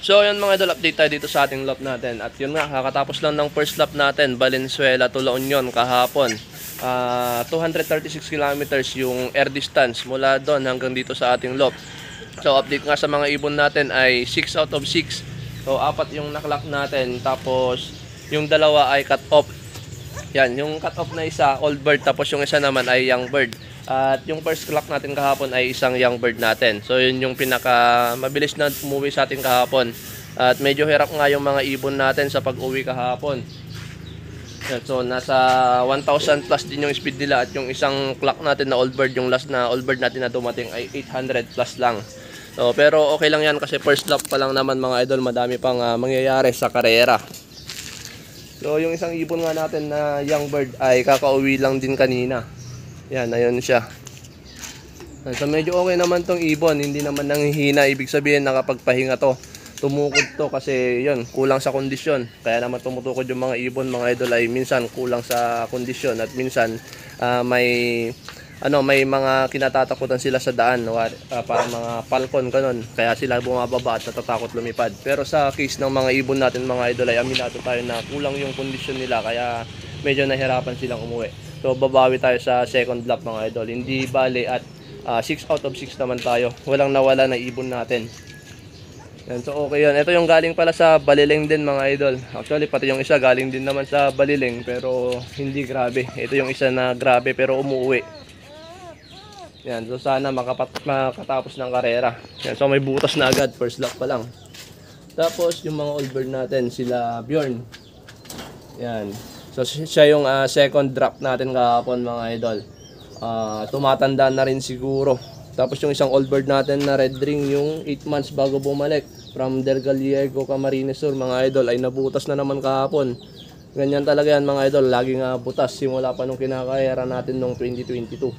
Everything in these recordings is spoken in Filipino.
So yun mga idol, update tayo dito sa ating lap natin. At yun nga, kakatapos lang ng first lap natin, Valenzuela to La Union kahapon. 236 kilometers yung air distance mula doon hanggang dito sa ating lap. So update nga sa mga ibon natin ay 6 out of 6. So 4 yung naklock natin, tapos yung dalawa ay cut off. Yan, yung cut off na isa, old bird, tapos yung isa naman ay young bird. At yung first clock natin kahapon ay isang young bird natin. So yun yung pinaka mabilis na umuwi sa atin kahapon. At medyo hirap nga yung mga ibon natin sa pag-uwi kahapon. So nasa 1,000 plus din yung speed nila. At yung isang clock natin na old bird, yung last na old bird natin na dumating ay 800 plus lang. So pero okay lang yan kasi first lap pa lang naman mga idol. Madami pang mangyayari sa karera. So yung isang ibon nga natin na young bird ay kakauwi lang din kanina. Yan, ayun siya. So medyo okay naman tong ibon, hindi naman nanghihina. Ibig sabihin nakapagpahinga to. Tumukod to kasi yun, kulang sa kondisyon. Kaya naman tumutukod yung mga ibon, mga idol, ay minsan kulang sa kondisyon. At minsan may mga kinatatakutan sila sa daan, para mga falcon kanon. Kaya sila bumababa at natatakot lumipad. Pero sa case ng mga ibon natin mga idol ay aminado tayo na kulang yung kondisyon nila. Kaya medyo nahirapan silang umuwi. So babawi tayo sa second lap mga idol. Hindi bali at 6 out of 6 naman tayo. Walang nawala na ibon natin. Yan, so okay yun. Ito yung galing pala sa Baliling din mga idol. Actually pati yung isa galing din naman sa Baliling pero hindi grabe. Ito yung isa na grabe pero umuwi. Yan, so sana makatapos ng karera. Yan, so may butas na agad, first lap pa lang. Tapos yung mga old bird natin, sila Bjorn. Yan. So siya yung second drop natin kahapon mga idol. Tumatanda na rin siguro. Tapos yung isang old bird natin na red ring, yung 8 months bago bumalik from Del Gallego, Camarines Sur mga idol, ay nabutas na naman kahapon. Ganyan talaga yan mga idol, laging butas simula pa nung kinakahera natin nung 2022.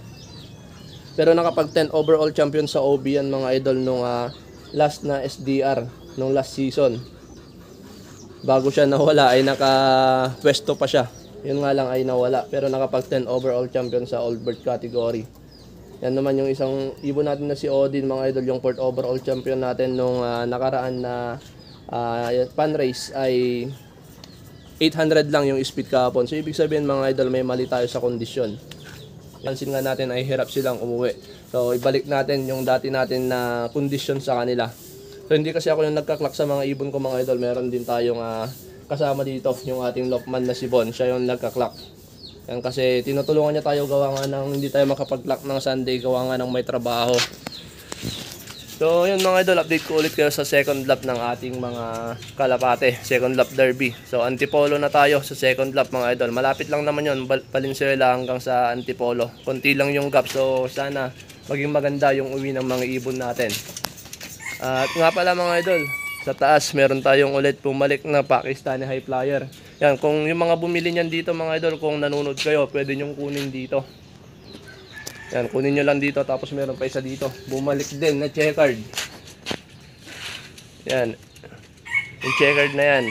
Pero nakapag 10 overall champion sa OB yan mga idol nung last na SDR, nung last season. Bago siya nawala ay naka-pwesto pa siya. Yun nga lang ay nawala. Pero nakapag 10 overall champion sa old bird category. Yan naman yung isang ibon natin na si Odin mga idol. Yung 4th overall champion natin nung nakaraan na pan race ay 800 lang yung speed kahapon. So ibig sabihin mga idol may mali tayo sa kondisyon. Pansin nga natin ay hirap silang umuwi. So ibalik natin yung dati natin na kondisyon sa kanila. So hindi kasi ako yung nagkaklak sa mga ibon ko mga idol. Meron din tayong kasama dito, yung ating lockman na si Bon. Siya yung nagkaklak. Yan kasi tinutulungan niya tayo gawa nga ng hindi tayo makapag-clock ng Sunday, gawa nga ng may trabaho. So yun mga idol, update ko ulit kayo sa second lap ng ating mga kalapate, second lap derby. So Antipolo na tayo sa second lap mga idol. Malapit lang naman yun, Valenzuela hanggang sa Antipolo. Konti lang yung gap, so sana maging maganda yung uwi ng mga ibon natin. At nga pala mga idol, sa taas meron tayong ulit bumalik na Pakistani high flyer. Yan, kung yung mga bumili niyan dito mga idol, kung nanonood kayo, pwede nyong kunin dito. Yan, kunin nyo lang dito, tapos meron pa isa dito. Bumalik din na checkered. Yan. Yung checkered na yan.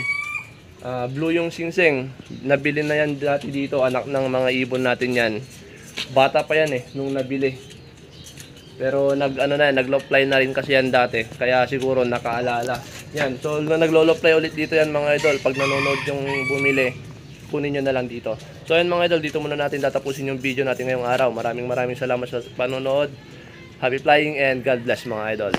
Blue yung singsing. Nabili na yan dati dito, anak ng mga ibon natin yan. Bata pa yan nung nabili. Pero nag-low fly na rin kasi yan dati. Kaya siguro nakaalala. Yan, so naglo-low fly ulit dito yan mga idol. Pag nanonood yung bumili, kunin nyo na lang dito. So yan mga idol, dito muna natin tatapusin yung video natin ngayong araw. Maraming salamat sa panonood. Happy flying and God bless mga idol.